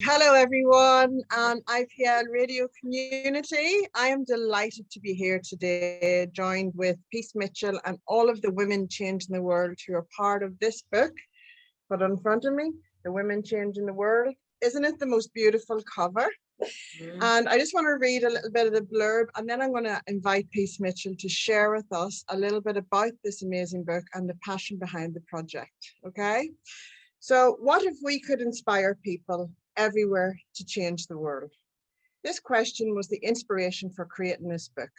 Hello, everyone, IPL radio community. I am delighted to be here today, joined with Peace Mitchell and all of the women changing the world who are part of this book. Put in front of me, The Women Changing the World. Isn't it the most beautiful cover? And I just want to read a little bit of the blurb, and then I'm going to invite Peace Mitchell to share with us a little bit about this amazing book and the passion behind the project. Okay. So what if we could inspire people everywhere to change the world? This question was the inspiration for creating this book,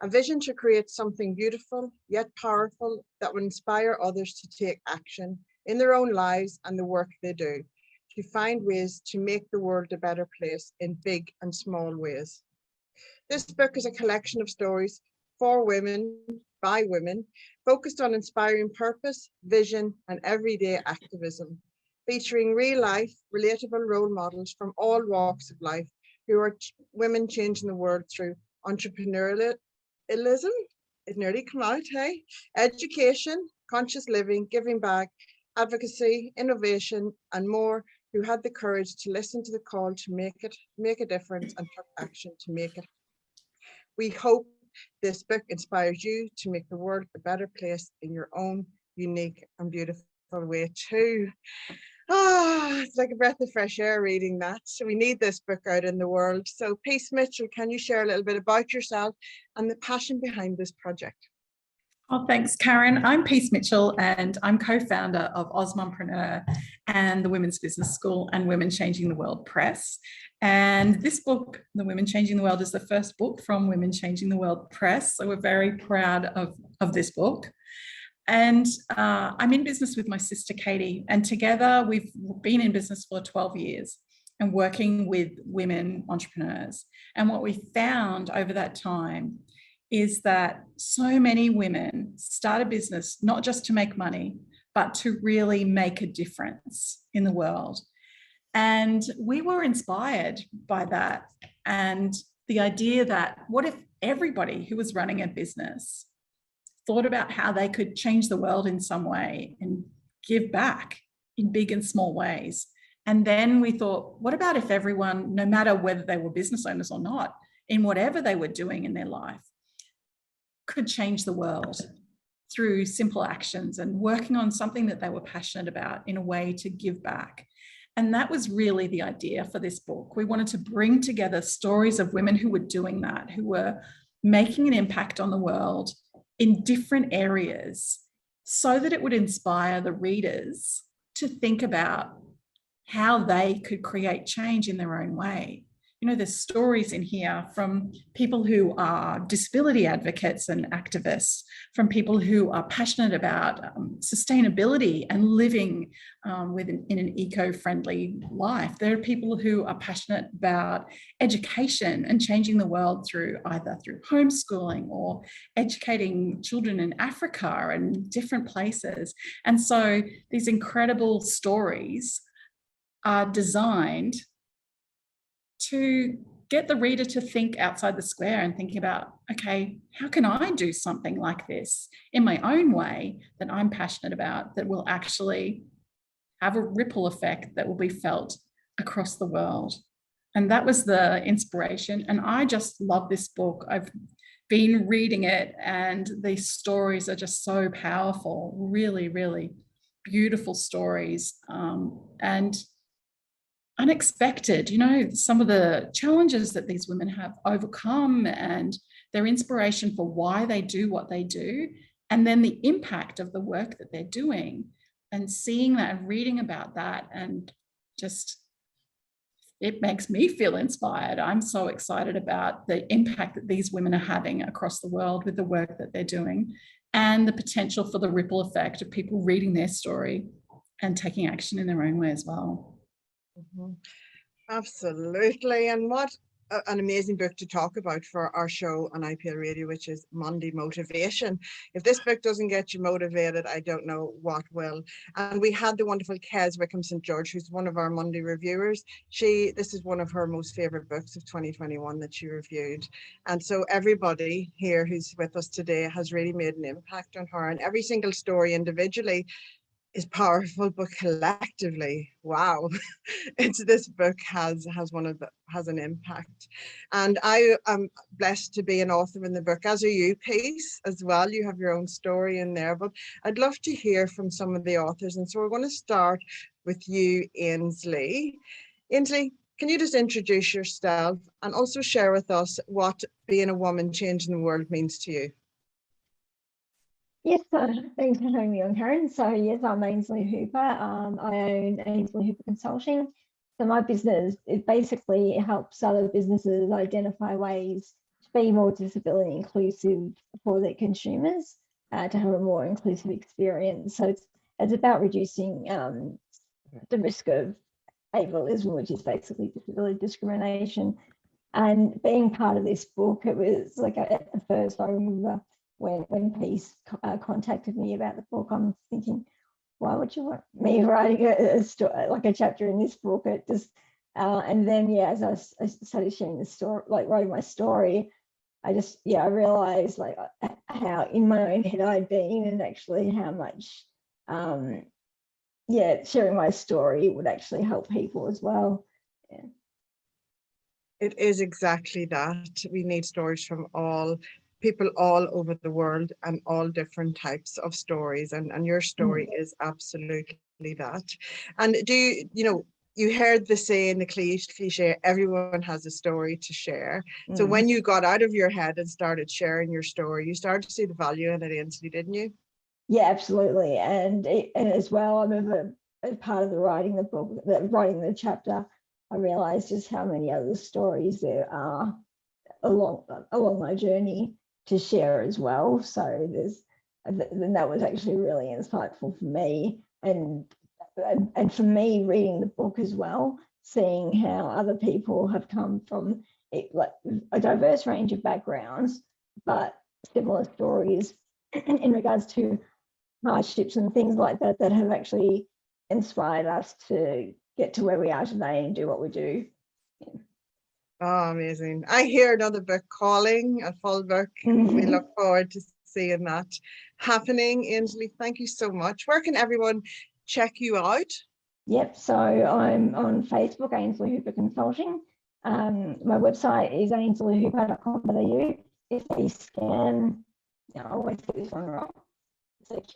a vision to create something beautiful yet powerful that would inspire others to take action in their own lives and the work they do, to find ways to make the world a better place in big and small ways. This book is a collection of stories for women, by women, focused on inspiring purpose, vision, and everyday activism, featuring real-life, relatable role models from all walks of life who are women changing the world through entrepreneurialism, it nearly came out, hey? Education, conscious living, giving back, advocacy, innovation, and more, who had the courage to listen to the call to make a difference and took action to make it. We hope this book inspires you to make the world a better place in your own unique and beautiful way too. It's like a breath of fresh air reading that. So we need this book out in the world. So Peace Mitchell, can you share a little bit about yourself and the passion behind this project? Oh, thanks, Karen. I'm Peace Mitchell, and I'm co-founder of Osmompreneur and the Women's Business School and Women Changing the World Press. And this book, The Women Changing the World, is the first book from Women Changing the World Press. So we're very proud of this book. And I'm in business with my sister, Katie, and together we've been in business for 12 years and working with women entrepreneurs. And what we found over that time is that so many women start a business, not just to make money, but to really make a difference in the world. And we were inspired by that. And the idea that what if everybody who was running a business thought about how they could change the world in some way and give back in big and small ways. And then we thought, what about if everyone, no matter whether they were business owners or not, in whatever they were doing in their life, could change the world through simple actions and working on something that they were passionate about in a way to give back. And that was really the idea for this book. We wanted to bring together stories of women who were doing that, who were making an impact on the world in different areas, so that it would inspire the readers to think about how they could create change in their own way. You know, there's stories in here from people who are disability advocates and activists, from people who are passionate about sustainability and living in an eco-friendly life. There are people who are passionate about education and changing the world through either through homeschooling or educating children in Africa and different places. And so these incredible stories are designed to get the reader to think outside the square and thinking about, okay, how can I do something like this in my own way that I'm passionate about, that will actually have a ripple effect that will be felt across the world? And that was the inspiration. And I just love this book. I've been reading it, and these stories are just so powerful, really, really beautiful stories. And unexpected, you know, some of the challenges that these women have overcome and their inspiration for why they do what they do, and then the impact of the work that they're doing, and seeing that and reading about that, and just, it makes me feel inspired. I'm so excited about the impact that these women are having across the world with the work that they're doing, and the potential for the ripple effect of people reading their story and taking action in their own way as well. Mm-hmm. Absolutely. And what an amazing book to talk about for our show on IPL Radio, which is Monday Motivation. If this book doesn't get you motivated, I don't know what will. And we had the wonderful Kez Wickham St. George, who's one of our Monday reviewers. This is one of her most favorite books of 2021 that she reviewed. And so everybody here who's with us today has really made an impact on her, and every single story individually is powerful, but collectively, wow, this book has an impact. And I am blessed to be an author in the book, as are you, Peace, as well. You have your own story in there, but I'd love to hear from some of the authors. And so we're going to start with you, Ainsley. Ainsley, can you just introduce yourself and also share with us what being a woman changing the world means to you? Yes, thanks for having me on, Karen. So yes, I'm Ainsley Hooper. I own Ainsley Hooper Consulting. So my business, it basically helps other businesses identify ways to be more disability inclusive for their consumers, to have a more inclusive experience. So it's about reducing the risk of ableism, which is basically disability discrimination. And being part of this book, it was like at the first, I remember when Peace contacted me about the book, I'm thinking, why would you want me writing a story, like a chapter in this book? It just, and then as I started sharing the story, like writing my story, I realized like how in my own head I'd been, and actually how much, sharing my story would actually help people as well. Yeah. It is exactly that. We need stories from people all over the world and all different types of stories. And your story is absolutely that. And you heard the saying, the cliche, everyone has a story to share. So when you got out of your head and started sharing your story, you started to see the value in it, Ainsley, didn't you? Yeah, absolutely. And as well, I remember as part of writing the chapter, I realized just how many other stories there are along my journey to share as well. So that was actually really insightful for me, and for me reading the book as well, seeing how other people have come from like a diverse range of backgrounds, but similar stories in regards to hardships and things like that have actually inspired us to get to where we are today and do what we do. Yeah. Oh, amazing. I hear another book calling, a full book. We look forward to seeing that happening. Ainsley, thank you so much. Where can everyone check you out? Yep, so I'm on Facebook, Ainsley Hooper Consulting. My website is ainsleyhooper.com.au. If they scan, I always get this one wrong.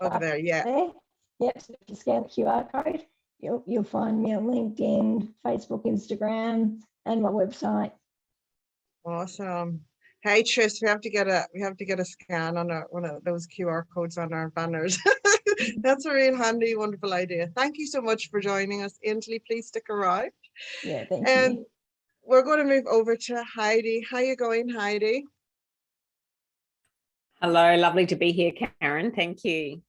Over there, yeah. There. Yep, so if you scan the QR code, you'll find me on LinkedIn, Facebook, Instagram, and my website. Awesome. Hey Tris, we have to get a scan on one of those QR codes on our banners. That's a real handy, wonderful idea. Thank you so much for joining us. Ainsley, please stick around. Yeah, thank you. We're going to move over to Heidi. How are you going, Heidi? Hello, lovely to be here, Karen. Thank you.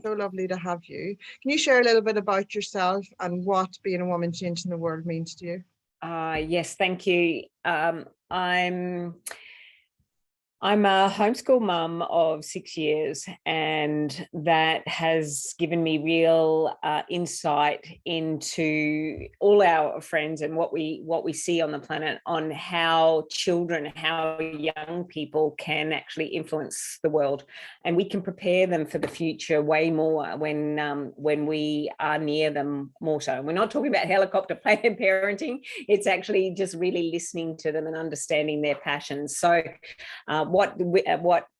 So lovely to have you. Can you share a little bit about yourself and what being a woman changing the world means to you? Yes, thank you. I'm a homeschool mum of 6 years, and that has given me real insight into all our friends and what we see on the planet, on how young people can actually influence the world, and we can prepare them for the future way more when we are near them more so. We're not talking about helicopter parenting. It's actually just really listening to them and understanding their passions. So what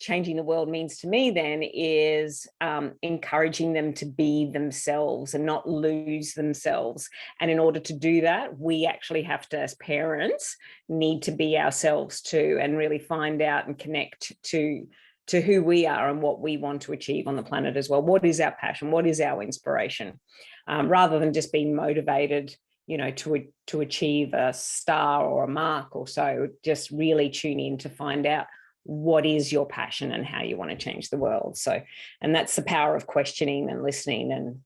changing the world means to me then is encouraging them to be themselves and not lose themselves. And in order to do that, we actually have to, as parents, need to be ourselves too, and really find out and connect to who we are and what we want to achieve on the planet as well. What is our passion? What is our inspiration? Rather than just being motivated, to achieve a star or a mark or so, just really tune in to find out what is your passion and how you want to change the world. So, and that's the power of questioning and listening and,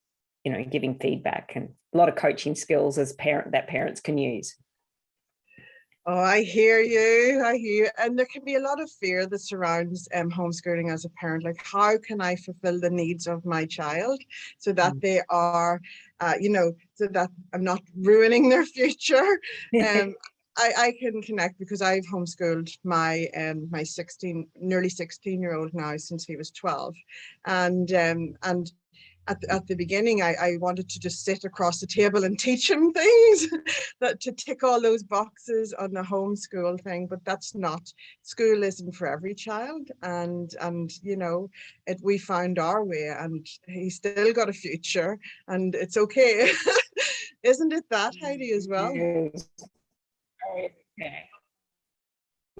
giving feedback, and a lot of coaching skills that parents can use. Oh, I hear you. And there can be a lot of fear that surrounds homeschooling as a parent. Like, how can I fulfill the needs of my child so that they are, so that I'm not ruining their future? I can connect because I've homeschooled my nearly 16-year-old now since he was 12, and at the beginning, I wanted to just sit across the table and teach him things, that to tick all those boxes on the homeschool thing. But that's not, school isn't for every child, and you know, we found our way, and he's still got a future, and it's okay. Isn't it that, Heidi, as well? Yes. Okay.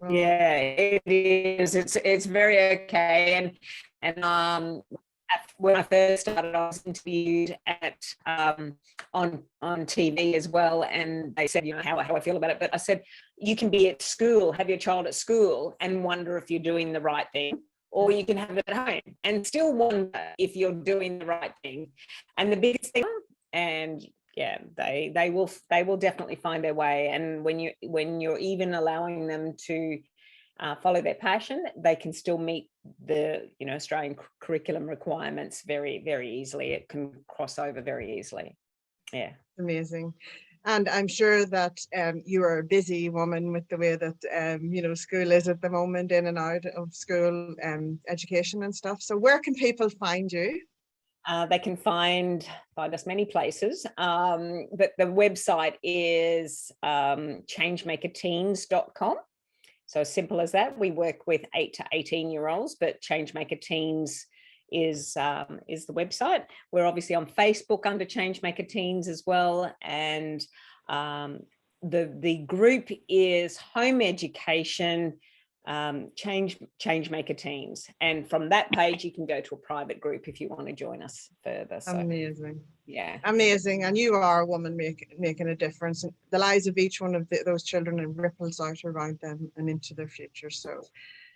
Well, Yeah, it is. It's very okay. And when I first started, I was interviewed at on TV as well, and they said, you know, how I feel about it. But I said, you can be at school, have your child at school, and wonder if you're doing the right thing, or you can have it at home and still wonder if you're doing the right thing. And the biggest thing, and yeah, they will definitely find their way. And when you're even allowing them to follow their passion, they can still meet the, you know, Australian curriculum requirements very, very easily. It can cross over very easily. Yeah. Amazing. And I'm sure that you are a busy woman with the way that you know, school is at the moment, in and out of school, education and stuff. So where can people find you? They can find us many places, but the website is changemakerteens.com. So as simple as that. We work with 8 to 18-year-olds, but Changemaker Teens is the website. We're obviously on Facebook under Changemaker Teens as well, and the group is Home Education Changemaker Teens, and from that page you can go to a private group if you want to join us further. So, amazing. Yeah, amazing. And you are a woman making a difference in the lives of each one of those children, and ripples out around them and into their future. So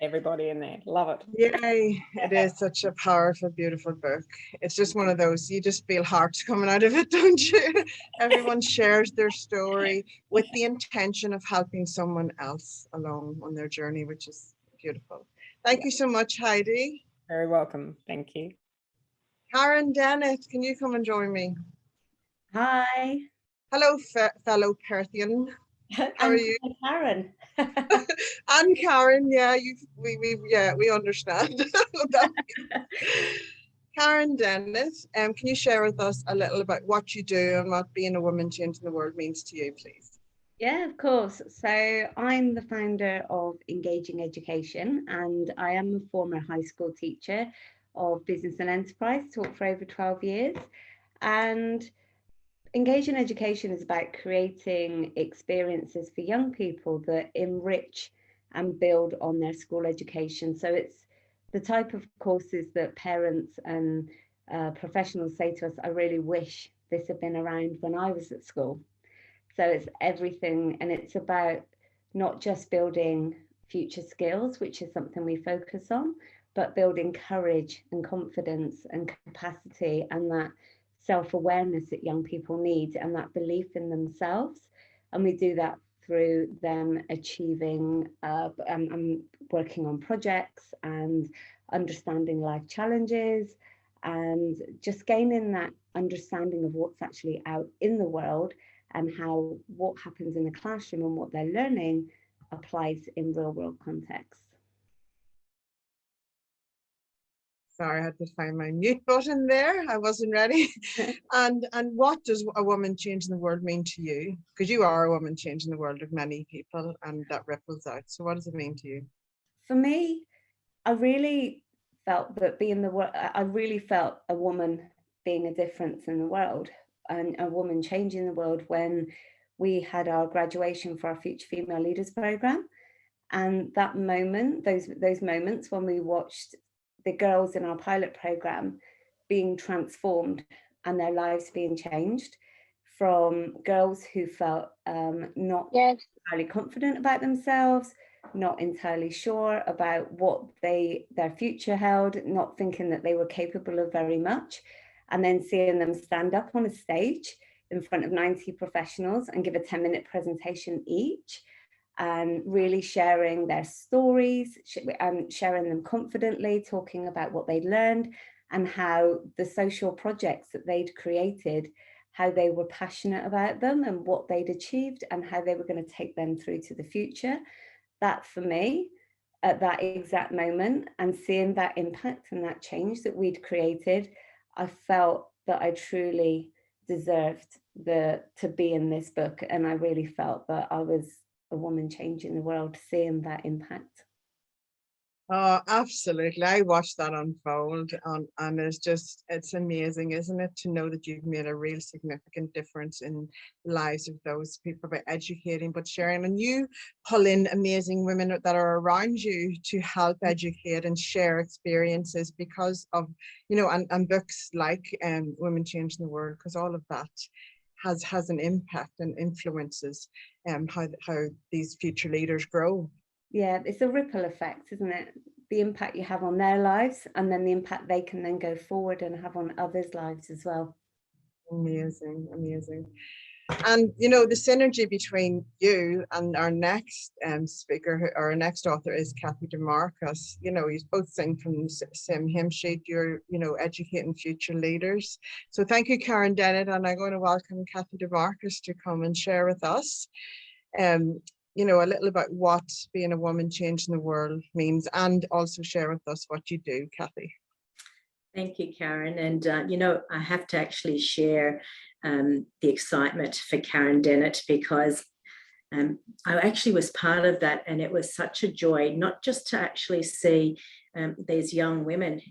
everybody in there, love it. yay, it is such a powerful, beautiful book. It's just one of those, you just feel hearts coming out of it, don't you? Everyone shares their story with the intention of helping someone else along on their journey, which is beautiful. Thank you so much, Heidi. Very welcome. Thank you. Karen Dennett, can you come and join me? Hi. Hello, fellow Perthian. How are you? Karen. And Karen, yeah, we understand. Karen Dennett, can you share with us a little about what you do and what being a woman changing the world means to you, please? Yeah, of course. So I'm the founder of Engaging Education, and I am a former high school teacher of business and enterprise, taught for over 12 years. And Engaging Education is about creating experiences for young people that enrich and build on their school education. So it's the type of courses that parents and professionals say to us, I really wish this had been around when I was at school. So it's everything, and it's about not just building future skills, which is something we focus on, but building courage and confidence and capacity and that self-awareness that young people need and that belief in themselves. And we do that through them achieving, working on projects and understanding life challenges and just gaining that understanding of what's actually out in the world and how what happens in the classroom and what they're learning applies in real world context. Sorry, I had to find my mute button there. I wasn't ready. And what does a woman changing the world mean to you? Because you are a woman changing the world of many people, and that ripples out. So what does it mean to you? For me, I really felt that I really felt a woman being a difference in the world and a woman changing the world when we had our graduation for our Future Female Leaders program. And that moment, those moments when we watched the girls in our pilot program being transformed and their lives being changed, from girls who felt not entirely confident about themselves, not entirely sure about what their future held, not thinking that they were capable of very much, and then seeing them stand up on a stage in front of 90 professionals and give a 10-minute presentation each, and really sharing their stories, sharing them confidently, talking about what they'd learned and how the social projects that they'd created, how they were passionate about them and what they'd achieved and how they were going to take them through to the future. That for me, at that exact moment, and seeing that impact and that change that we'd created, I felt that I truly deserved to be in this book, and I really felt that I was a woman changing the world, seeing that impact. Oh, absolutely. I watched that unfold, and it's amazing, isn't it, to know that you've made a real significant difference in the lives of those people by educating, but sharing. And you pull in amazing women that are around you to help educate and share experiences because of, and books like Women Changing the World, because all of that has an impact and influences how these future leaders grow. Yeah, it's a ripple effect, isn't it? The impact you have on their lives, and then the impact they can then go forward and have on others' lives as well. Amazing, amazing. And the synergy between you and our next speaker, or our next author, is Kathy DeMarcus. You both sing from the same hymn sheet. You're educating future leaders. So thank you, Karen Dennett, and I'm going to welcome Kathy DeMarcus to come and share with us a little about what being a woman changing the world means, and also share with us what you do, Kathy. Thank you, Karen. And, I have to actually share the excitement for Karen Dennett, because I actually was part of that, and it was such a joy, not just to actually see these young women,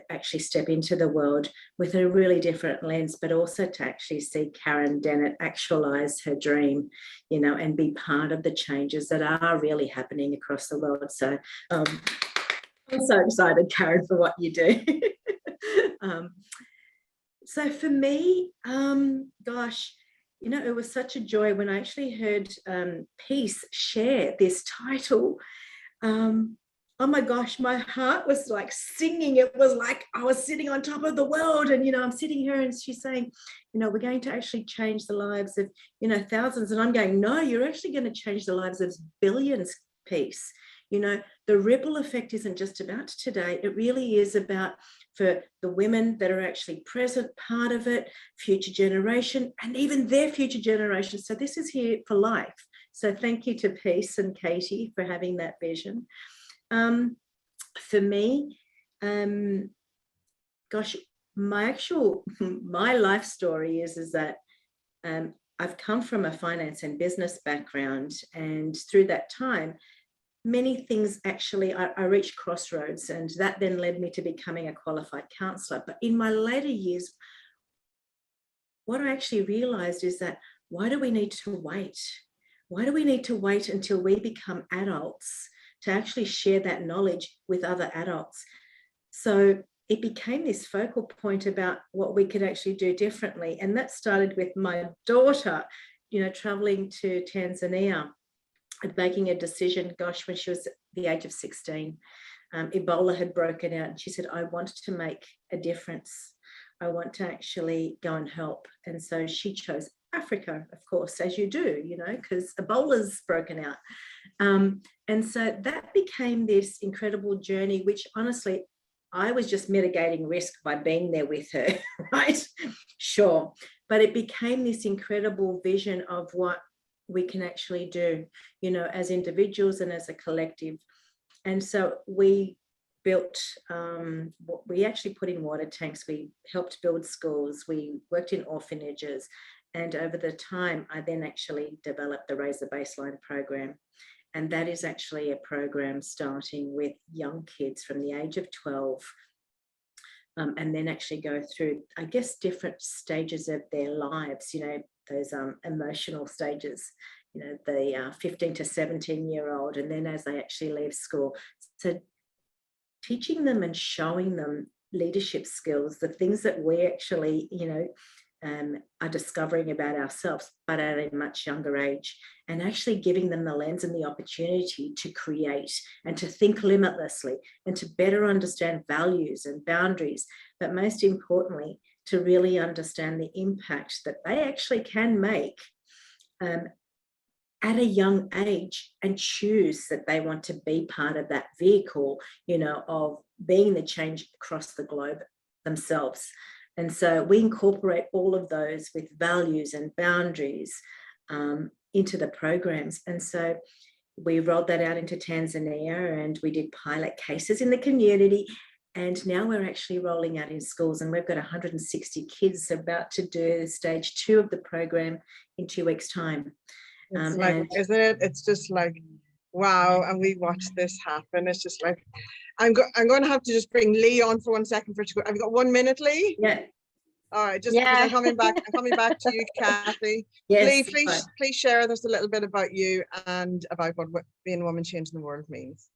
actually step into the world with a really different lens, but also to actually see Karen Dennett actualize her dream, and be part of the changes that are really happening across the world. So I'm so excited, Karen, for what you do. So for me, gosh, it was such a joy when I actually heard Peace share this title. Oh my gosh, my heart was like singing. It was like I was sitting on top of the world, and I'm sitting here and she's saying, we're going to actually change the lives of thousands, and I'm going, no, you're actually going to change the lives of billions, Peace. The ripple effect isn't just about today. It really is about for the women that are actually present, part of it, future generation, and even their future generations. So this is here for life. So thank you to Peace and Katie for having that vision. For me, gosh, my life story is that I've come from a finance and business background, and through that time, many things actually, I reached crossroads, and that then led me to becoming a qualified counsellor. But in my later years, what I actually realised is that, why do we need to wait? Why do we need to wait until we become adults to actually share that knowledge with other adults? So it became this focal point about what we could actually do differently. And that started with my daughter, traveling to Tanzania and making a decision, gosh, when she was the age of 16. Ebola had broken out, and she said, I wanted to make a difference. I want to actually go and help. And so she chose Africa, of course, as you do, because Ebola's broken out. And so that became this incredible journey, which honestly, I was just mitigating risk by being there with her, right? Sure. But it became this incredible vision of what we can actually do, as individuals and as a collective. And so we built, we actually put in water tanks, we helped build schools, we worked in orphanages. And over the time, I then actually developed the Raise the Baseline program. And that is actually a program starting with young kids from the age of 12, and then actually go through, I guess, different stages of their lives, those emotional stages, the 15 to 17-year-old, and then as they actually leave school. So teaching them and showing them leadership skills, the things that we actually, are discovering about ourselves, but at a much younger age, and actually giving them the lens and the opportunity to create and to think limitlessly and to better understand values and boundaries, but most importantly, to really understand the impact that they actually can make at a young age, and choose that they want to be part of that vehicle, of being the change across the globe themselves. And so we incorporate all of those with values and boundaries into the programs. And so we rolled that out into Tanzania, and we did pilot cases in the community. And now we're actually rolling out in schools, and we've got 160 kids about to do stage 2 of the program in 2 weeks' time. It's like, isn't it? It's just like, wow. And we watched this happen. It's just like, I'm going to have to just bring Lee on for 1 second for it to go. Have you got 1 minute, Lee? Yeah. All right, just because Yeah. I'm coming back to you, Kathy. Yes. Lee, Right. please share with us a little bit about you and about what being a woman changing the world means.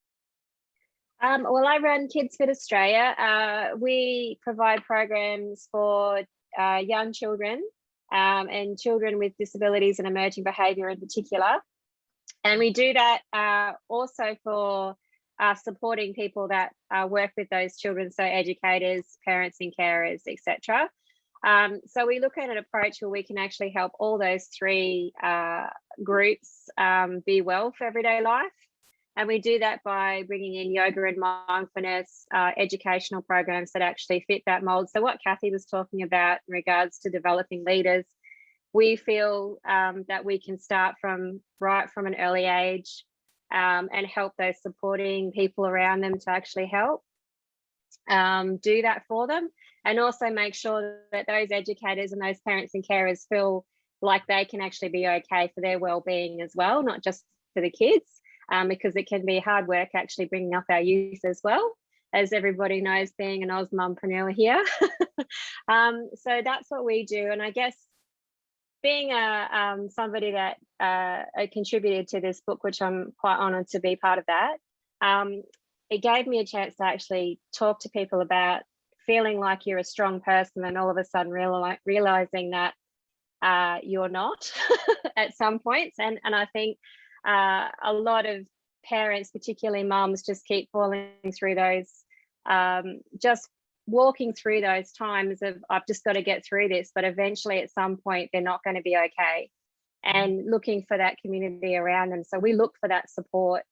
Well, I run Kids Fit Australia. We provide programs for young children and children with disabilities and emerging behaviour in particular. And we do that also for supporting people that work with those children, so educators, parents and carers, etc. So we look at an approach where we can actually help all those 3 groups be well for everyday life. And we do that by bringing in yoga and mindfulness, educational programs that actually fit that mold. So what Kathy was talking about in regards to developing leaders, we feel that we can start from an early age and help those supporting people around them to actually help do that for them. And also make sure that those educators and those parents and carers feel like they can actually be okay for their well-being as well, not just for the kids. Because it can be hard work actually bringing up our youth as well, as everybody knows, being an Osmompreneur here. So that's what we do. And I guess being somebody that contributed to this book, which I'm quite honoured to be part of that, it gave me a chance to actually talk to people about feeling like you're a strong person and all of a sudden realising that you're not at some points. And I think a lot of parents, particularly mums, just keep falling through those, just walking through those times of I've just got to get through this, but eventually at some point they're not going to be okay, and looking for that community around them. So we look for that support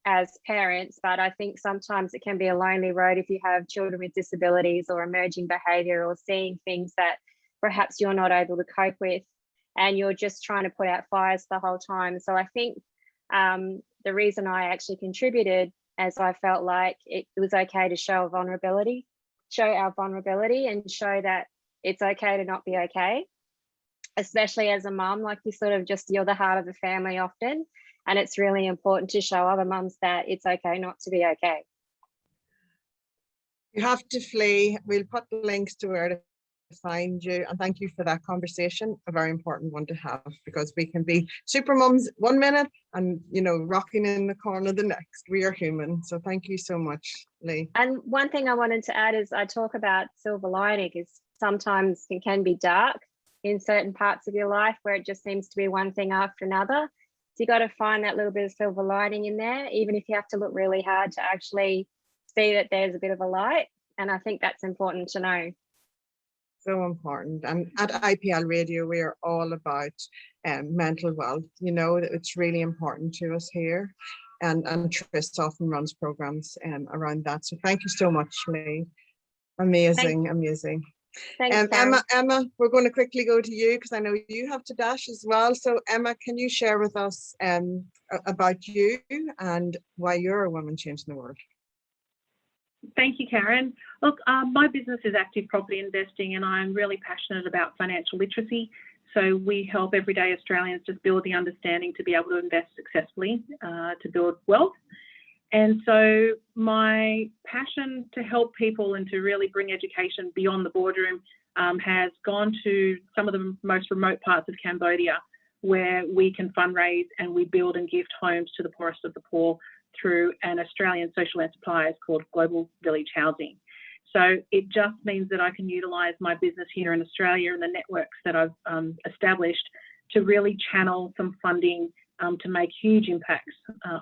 as parents, but I think sometimes it can be a lonely road if you have children with disabilities or emerging behaviour or seeing things that perhaps you're not able to cope with, and you're just trying to put out fires the whole time. So I think the reason I actually contributed, as I felt like it was okay to show our vulnerability and show that it's okay to not be okay, especially as a mum. Like you're the heart of the family often, and it's really important to show other mums that it's okay not to be okay. You have to flee. We'll put the links to where to find you, and thank you for that conversation, a very important one to have, because we can be super mums 1 minute and rocking in the corner the next. We are human. So thank you so much, Lee. And one thing I wanted to add is I talk about silver lining is sometimes it can be dark in certain parts of your life where it just seems to be one thing after another. So you got to find that little bit of silver lining in there, even if you have to look really hard to actually see that there's a bit of a light. And I think that's important to know. So important. And at IPL Radio, we are all about mental wealth. It's really important to us here. And Tris often runs programs around that. So thank you so much, Lee. Amazing. Thanks, Emma, we're going to quickly go to you because I know you have to dash as well. So Emma, can you share with us about you and why you're a woman changing the world? Thank you, Karen. Look, my business is Active Property Investing, and I'm really passionate about financial literacy. So we help everyday Australians just build the understanding to be able to invest successfully, to build wealth. And so my passion to help people and to really bring education beyond the boardroom has gone to some of the most remote parts of Cambodia, where we can fundraise and we build and gift homes to the poorest of the poor through an Australian social enterprise called Global Village Housing. So it just means that I can utilise my business here in Australia and the networks that I've established to really channel some funding to make huge impacts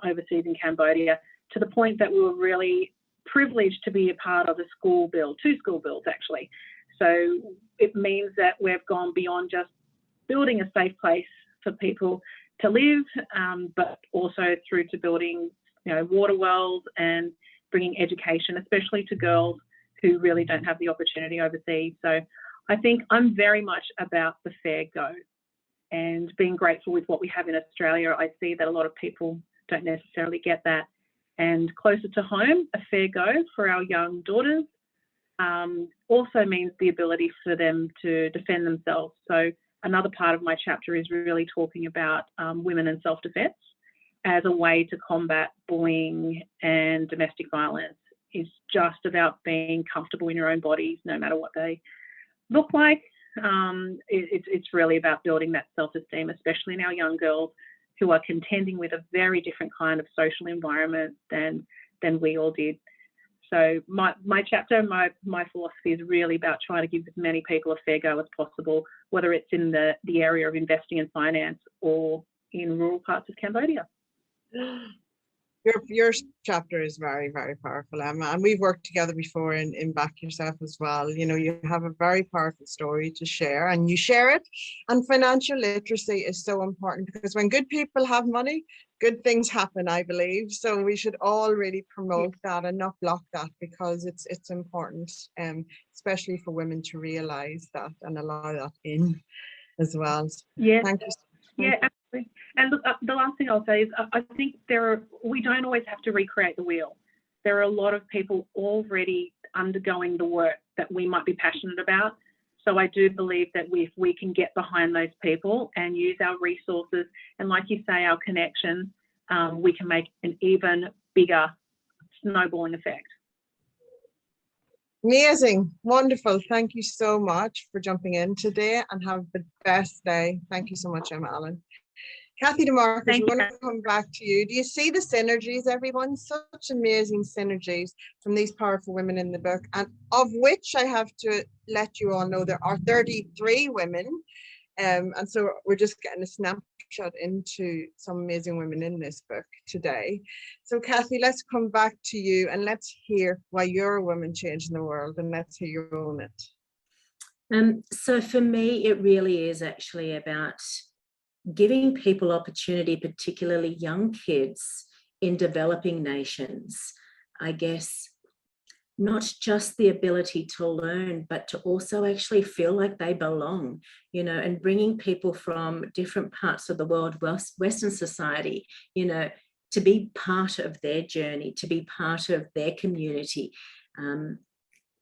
overseas in Cambodia, to the point that we were really privileged to be a part of a school build, 2 school builds actually. So it means that we've gone beyond just building a safe place for people to live, but also through to building water wells and bringing education, especially to girls who really don't have the opportunity overseas. So I think I'm very much about the fair go and being grateful with what we have in Australia. I see that a lot of people don't necessarily get that. And closer to home, a fair go for our young daughters also means the ability for them to defend themselves. So another part of my chapter is really talking about women and self-defense as a way to combat bullying and domestic violence. Is just about being comfortable in your own bodies, no matter what they look like. It's really about building that self-esteem, especially in our young girls who are contending with a very different kind of social environment than we all did. So my chapter, my philosophy is really about trying to give as many people a fair go as possible, whether it's in the area of investing in finance or in rural parts of Cambodia. Your chapter is very, very powerful, Emma, and we've worked together before in Back Yourself as well. You know, you have a very powerful story to share, and you share it. And financial literacy is so important, because when good people have money, good things happen, I believe. So we should all really promote that and not block that, because it's important, especially for women to realize that and allow that in as well. So yeah. Thank you. Yeah, absolutely. And look, the last thing I'll say is I think we don't always have to recreate the wheel. There are a lot of people already undergoing the work that we might be passionate about. So I do believe that if we can get behind those people and use our resources and, like you say, our connections, we can make an even bigger snowballing effect. Amazing, wonderful. Thank you so much for jumping in today, and have the best day. Thank you so much, Emma Allen. Kathy DeMarcus, we're going to come back to you. Do you see the synergies, everyone? Such amazing synergies from these powerful women in the book, and of which I have to let you all know there are 33 women. And so we're just getting a snapshot into some amazing women in this book today. So Kathy, let's come back to you and let's hear why you're a woman changing the world, and let's hear you own it. So for me, it really is actually about giving people opportunity, particularly young kids in developing nations, I guess, not just the ability to learn, but to also actually feel like they belong, you know, and bringing people from different parts of the world, Western society, you know, to be part of their journey, to be part of their community,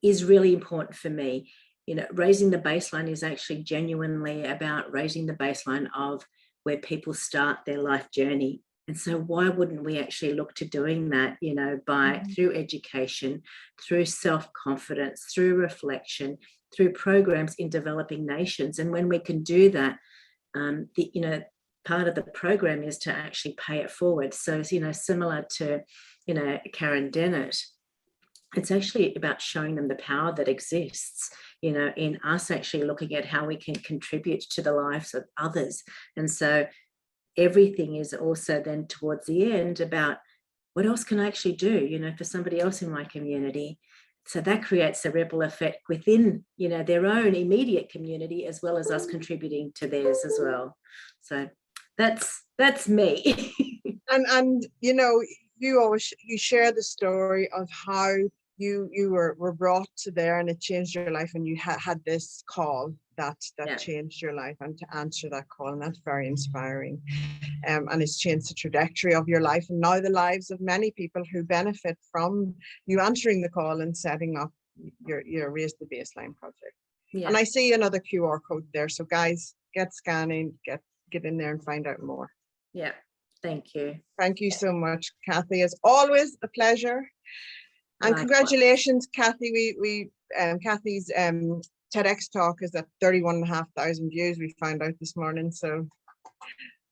is really important for me. You know, raising the baseline is actually genuinely about raising the baseline of where people start their life journey. And so why wouldn't we actually look to doing that, you know, through education, through self-confidence, through reflection, through programs in developing nations. And when we can do that, you know, part of the program is to actually pay it forward. So, you know, similar to, you know, Karen Dennett, it's actually about showing them the power that exists, you know, in us actually looking at how we can contribute to the lives of others. And so everything is also then towards the end about what else can I actually do, you know, for somebody else in my community. So that creates a ripple effect within, you know, their own immediate community, as well as us contributing to theirs as well. So that's me. and you know, you share the story of how you were brought to there and it changed your life, and you had this call that changed your life, and to answer that call, and that's very inspiring. And it's changed the trajectory of your life, and now the lives of many people who benefit from you answering the call and setting up your Raise the Baseline project. Yeah. And I see another QR code there, so guys, get scanning, get in there and find out more. Yeah, thank you. Thank you so much, Kathy. It's always a pleasure. And congratulations, Kathy. Kathy's TEDx talk is at 31,500 views. We found out this morning. So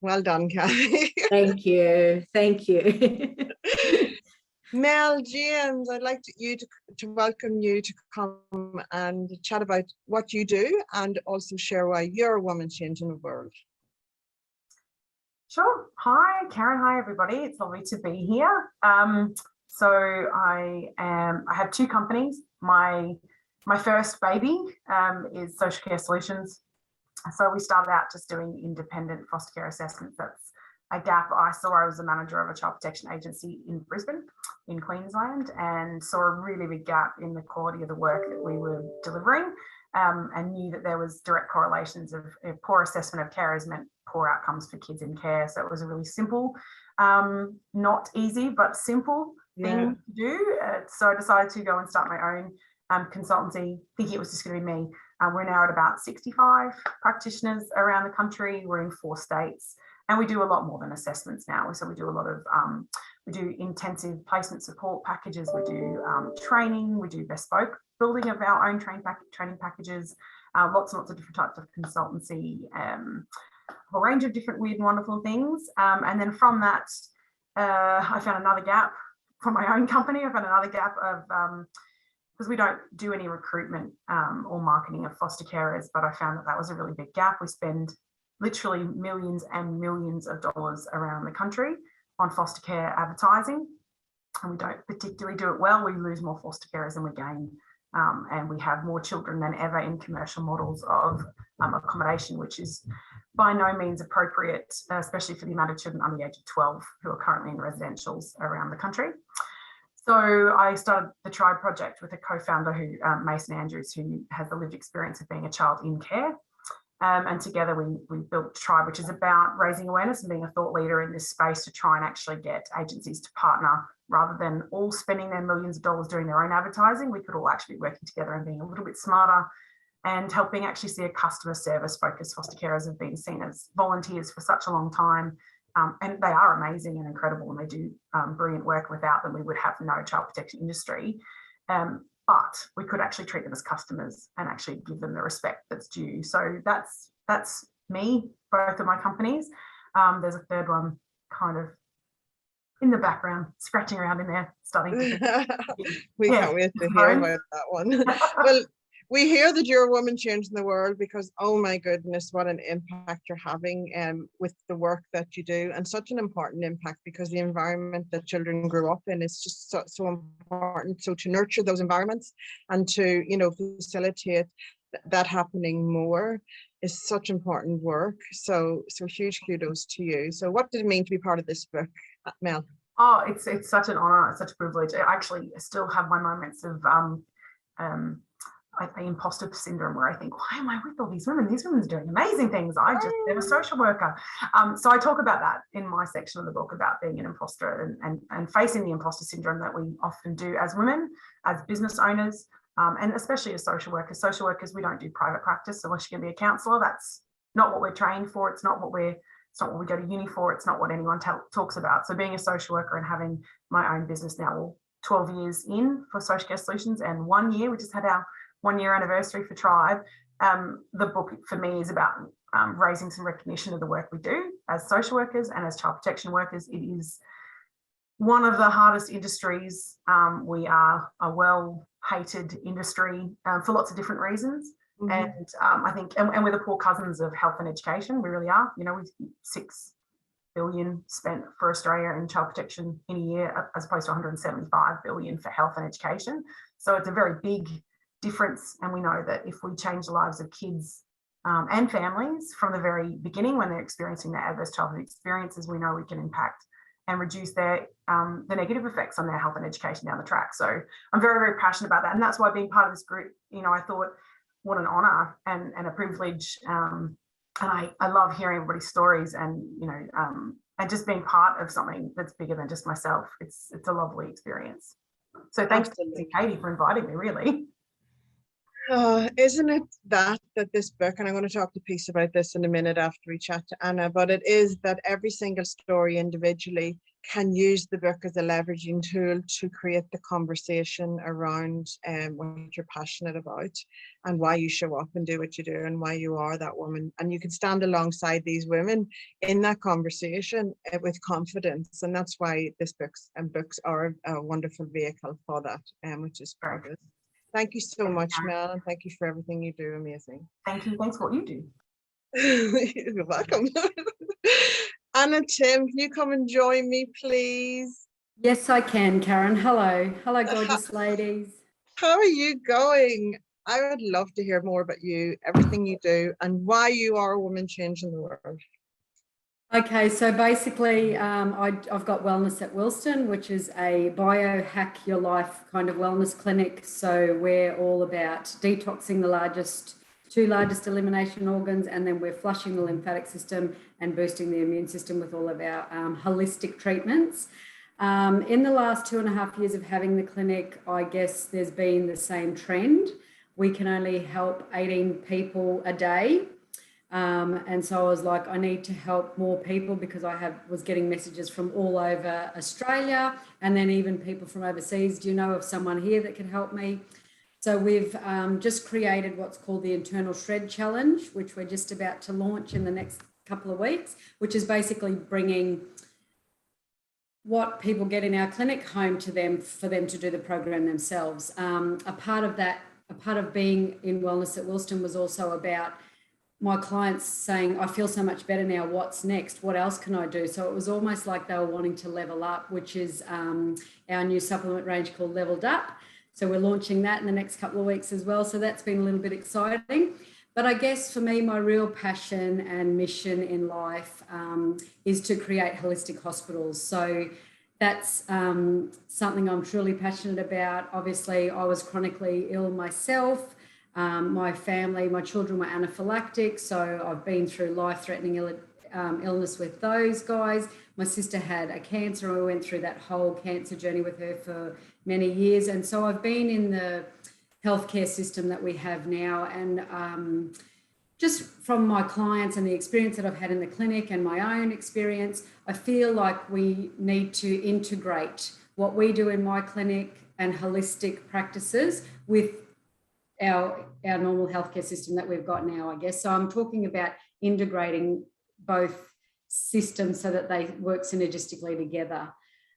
well done, Kathy. Thank you. Thank you. Mel James, I'd like to welcome you to come and chat about what you do, and also share why you're a woman changing the world. Sure. Hi, Karen. Hi, everybody. It's lovely to be here. So I have two companies. My first baby is Social Care Solutions. So we started out just doing independent foster care assessments. That's a gap I saw. I was a manager of a child protection agency in Brisbane, in Queensland, and saw a really big gap in the quality of the work that we were delivering, and knew that there was direct correlations of poor assessment of carers meant poor outcomes for kids in care. So it was a really simple, not easy, but simple thing to do. So I decided to go and start my own consultancy, thinking it was just going to be me. We're now at about 65 practitioners around the country. We're in 4 states, and we do a lot more than assessments now. So we do a lot of, we do intensive placement support packages, we do training, we do bespoke building of our own training packages, lots and lots of different types of consultancy, a range of different weird and wonderful things. And then from that, I found another gap from my own company. I found another gap of, because we don't do any recruitment or marketing of foster carers, but I found that that was a really big gap. We spend literally millions and millions of dollars around the country on foster care advertising, and we don't particularly do it well. We lose more foster carers than we gain, and we have more children than ever in commercial models of accommodation, which is by no means appropriate, especially for the amount of children under the age of 12 who are currently in residentials around the country. So I started the Tribe project with a co-founder, who Mason Andrews, who has the lived experience of being a child in care. And together we built Tribe, which is about raising awareness and being a thought leader in this space to try and actually get agencies to partner, rather than all spending their millions of dollars doing their own advertising. We could all actually be working together and being a little bit smarter and helping actually see a customer service focused. Foster carers have been seen as volunteers for such a long time. And they are amazing and incredible, and they do brilliant work. Without them, we would have no child protection industry. But we could actually treat them as customers and actually give them the respect that's due. So that's me, both of my companies. There's a third one kind of in the background, scratching around in there, studying. We can't wait to hear about that one. Well, we hear that you're a woman changing the world because, oh my goodness, what an impact you're having with the work that you do, and such an important impact because the environment that children grew up in is just so important. So to nurture those environments and to, facilitate that happening more is such important work. So huge kudos to you. So what did it mean to be part of this book, Mel? Oh, it's such an honor, such a privilege. I actually still have my moments of like the imposter syndrome, where I think, why am I with all these women? These women are doing amazing things. I'm a social worker. So I talk about that in my section of the book, about being an imposter and facing the imposter syndrome that we often do as women, as business owners, and especially as social workers. Social workers, we don't do private practice unless you're going to be a counsellor. That's not what we're trained for. It's not what we go to uni for. It's not what anyone talks about. So being a social worker and having my own business now, 12 years in for Social Care Solutions, and 1 year, we just had our 1 year anniversary for Tribe. The book for me is about raising some recognition of the work we do as social workers and as child protection workers. It is one of the hardest industries. We are a well-hated industry for lots of different reasons. Mm-hmm. And I think, and we're the poor cousins of health and education. We really are. With 6 billion spent for Australia in child protection in a year, as opposed to 175 billion for health and education. So it's a very big difference, and we know that if we change the lives of kids and families from the very beginning, when they're experiencing their adverse childhood experiences, we know we can impact and reduce their the negative effects on their health and education down the track. So I'm very, very passionate about that, and that's why being part of this group, I thought, what an honor and a privilege, and I love hearing everybody's stories, and and just being part of something that's bigger than just myself. It's a lovely experience. So thanks to Katie for inviting me, really. Isn't it that this book, and I'm going to talk to Peace about this in a minute after we chat to Anna, but it is that every single story individually can use the book as a leveraging tool to create the conversation around what you're passionate about and why you show up and do what you do and why you are that woman. And you can stand alongside these women in that conversation with confidence. And that's why this books are a wonderful vehicle for that, which is fabulous. Thank you so much, Mel, and thank you for everything you do. Amazing. Thank you. Thanks for what you do. You're welcome. Anna, Tim, can you come and join me, please? Yes, I can, Karen. Hello. Hello, gorgeous ladies. How are you going? I would love to hear more about you, everything you do, and why you are a woman changing the world. Okay, so basically I've got Wellness at Wilston, which is a biohack your life kind of wellness clinic. So we're all about detoxing the largest two largest elimination organs, and then we're flushing the lymphatic system and boosting the immune system with all of our holistic treatments. In the last 2.5 years of having the clinic, I guess there's been the same trend. We can only help 18 people a day. And so I was like, I need to help more people, because I was getting messages from all over Australia, and then even people from overseas. Do you know of someone here that can help me? So we've just created what's called the Internal Shred Challenge, which we're just about to launch in the next couple of weeks, which is basically bringing what people get in our clinic home to them for them to do the program themselves. A part of being in Wellness at Wilston was also about my clients saying, I feel so much better now, what's next? What else can I do? So it was almost like they were wanting to level up, which is our new supplement range called Leveled Up. So we're launching that in the next couple of weeks as well. So that's been a little bit exciting. But I guess for me, my real passion and mission in life is to create holistic hospitals. So that's something I'm truly passionate about. Obviously, I was chronically ill myself. My family, my children were anaphylactic, so I've been through life-threatening illness with those guys. My sister had a cancer, and we went through that whole cancer journey with her for many years. And so I've been in the healthcare system that we have now, and just from my clients and the experience that I've had in the clinic and my own experience, I feel like we need to integrate what we do in my clinic and holistic practices with our normal healthcare system that we've got now, I guess. So I'm talking about integrating both systems so that they work synergistically together.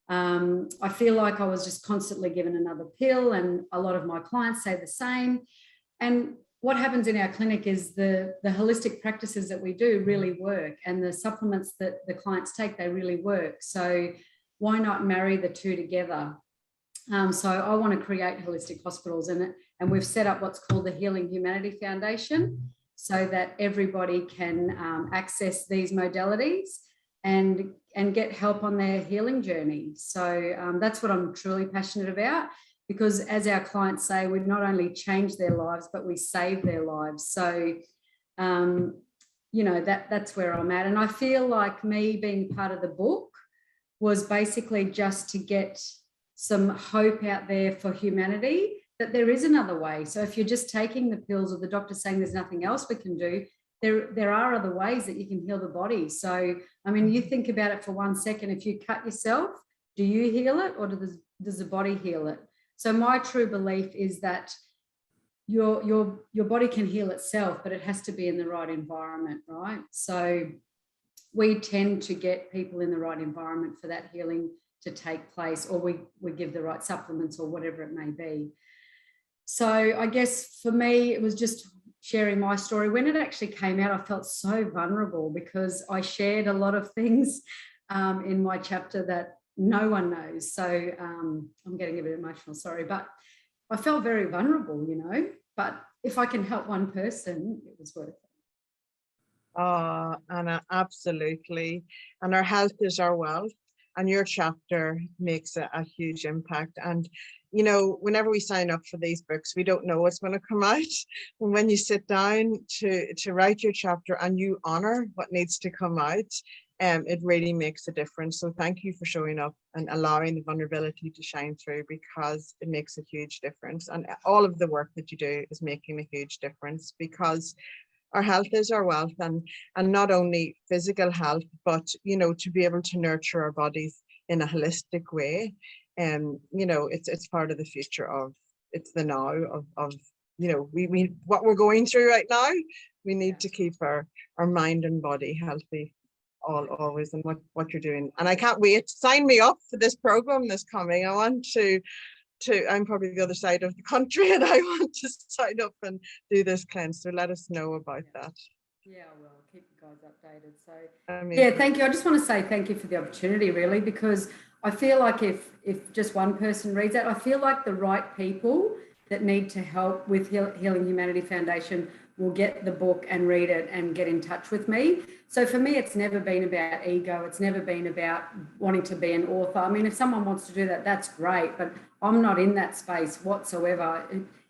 I feel like I was just constantly given another pill, and a lot of my clients say the same. And what happens in our clinic is the holistic practices that we do really work, and the supplements that the clients take, they really work. So why not marry the two together? So I want to create holistic hospitals, and we've set up what's called the Healing Humanity Foundation, so that everybody can access these modalities and get help on their healing journey. So that's what I'm truly passionate about, because as our clients say, we not only change their lives, but we save their lives. So, you know, that's where I'm at. And I feel like me being part of the book was basically just to get some hope out there for humanity, that there is another way. So if you're just taking the pills, or the doctor saying there's nothing else we can do, there are other ways that you can heal the body. So, I mean, you think about it for 1 second. If you cut yourself, do you heal it, or does the body heal it? So my true belief is that your body can heal itself, but it has to be in the right environment, right? So we tend to get people in the right environment for that healing to take place, or we give the right supplements or whatever it may be. So I guess for me, it was just sharing my story. When it actually came out, I felt so vulnerable, because I shared a lot of things in my chapter that no one knows. So I'm getting a bit emotional, sorry, but I felt very vulnerable, you know, but if I can help one person, it was worth it. Oh, Anna, absolutely. And our health is our wealth, and your chapter makes a huge impact. And you know, whenever we sign up for these books, we don't know what's going to come out. And when you sit down to write your chapter and you honor what needs to come out, it really makes a difference. So thank you for showing up and allowing the vulnerability to shine through, because it makes a huge difference. And all of the work that you do is making a huge difference, because our health is our wealth, and not only physical health, but, you know, to be able to nurture our bodies in a holistic way. You know, it's part of the future of, it's the now of you know, we what we're going through right now. We need to keep our mind and body healthy always, and what you're doing. And I can't wait. Sign me up for this program that's coming. I want to I'm probably the other side of the country, and I want to sign up and do this cleanse. So let us know about that. Yeah, I will keep you guys updated. So yeah, thank you. I just want to say thank you for the opportunity, really, because I feel like if just one person reads that, I feel like the right people that need to help with Healing Humanity Foundation will get the book and read it and get in touch with me. So for me, it's never been about ego. It's never been about wanting to be an author. I mean, if someone wants to do that, that's great, but I'm not in that space whatsoever.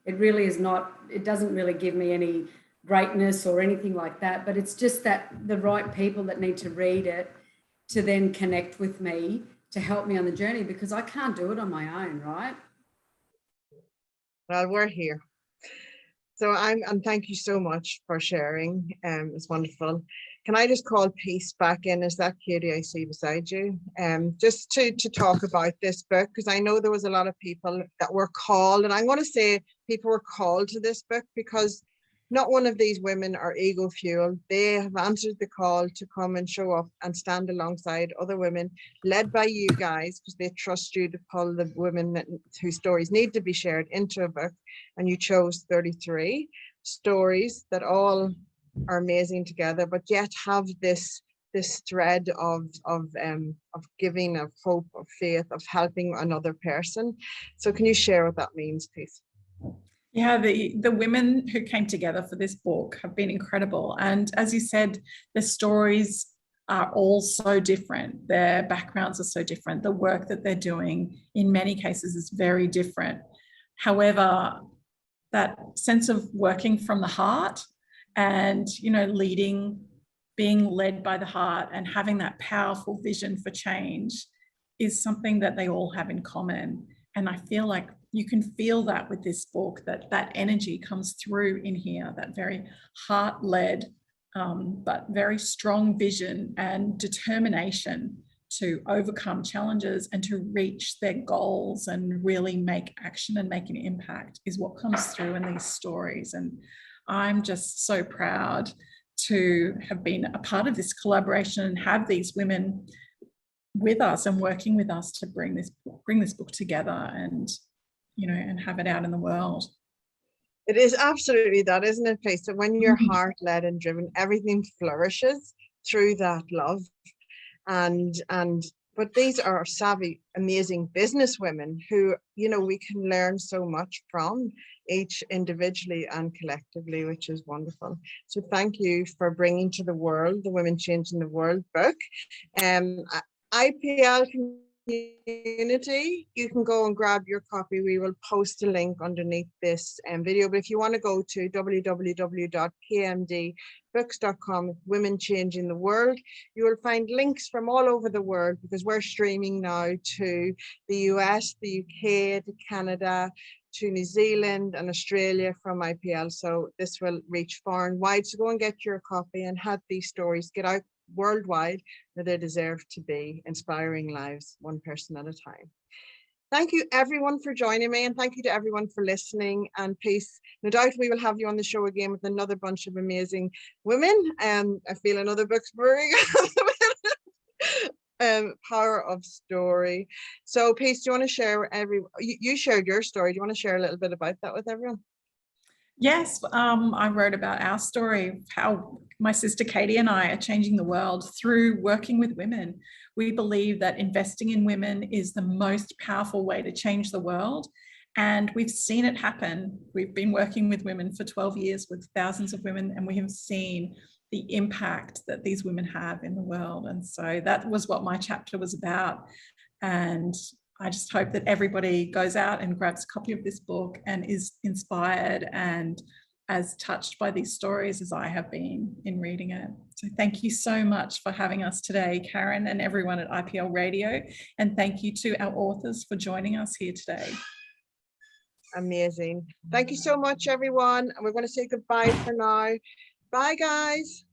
It really is not, it doesn't really give me any greatness or anything like that, but it's just that the right people that need to read it to then connect with me to help me on the journey, because I can't do it on my own, right? Well, we're here. So and thank you so much for sharing. It's wonderful. Can I just call Peace back in? Is that Katie I see beside you? Just to talk about this book, because I know there was a lot of people that were called, and I'm going to say people were called to this book because not one of these women are ego fueled. They have answered the call to come and show up and stand alongside other women led by you guys, because they trust you to pull the women whose stories need to be shared into a book. And you chose 33 stories that all are amazing together, but yet have this thread of giving, of hope, of faith, of helping another person. So can you share what that means, please? Yeah, the women who came together for this book have been incredible. And as you said, the stories are all so different. Their backgrounds are so different. The work that they're doing in many cases is very different. However, that sense of working from the heart and, leading, being led by the heart and having that powerful vision for change is something that they all have in common. And I feel like you can feel that with this book, that energy comes through in here, that very heart-led, but very strong vision and determination to overcome challenges and to reach their goals and really make action and make an impact is what comes through in these stories. And I'm just so proud to have been a part of this collaboration and have these women with us and working with us to bring this book together and and have it out in the world. It is absolutely that, isn't it, Faith? So when you're heart-led and driven, everything flourishes through that love. But these are savvy, amazing business women who, we can learn so much from, each individually and collectively, which is wonderful. So thank you for bringing to the world the Women Changing the World book. IPL community, you can go and grab your copy. We will post a link underneath this video, but if you want to go to www.pmdbooks.com, Women Changing the World, you will find links from all over the world, because we're streaming now to the US, the UK, to Canada, to New Zealand and Australia from IPL. So this will reach far and wide. So go and get your copy and have these stories get out worldwide where they deserve to be, inspiring lives one person at a time. Thank you everyone for joining me, and thank you to everyone for listening. And Peace, no doubt we will have you on the show again with another bunch of amazing women. I feel another book's brewing. Power of story. So Peace, do you want to share you shared your story. Do you want to share a little bit about that with everyone? Yes, I wrote about our story, how my sister Katie and I are changing the world through working with women. We believe that investing in women is the most powerful way to change the world. And we've seen it happen. We've been working with women for 12 years with thousands of women, and we have seen the impact that these women have in the world. And so that was what my chapter was about. And I just hope that everybody goes out and grabs a copy of this book and is inspired and as touched by these stories as I have been in reading it. So thank you so much for having us today, Karen, and everyone at IPL Radio. And thank you to our authors for joining us here today. Amazing. Thank you so much, everyone. And we're going to say goodbye for now. Bye, guys.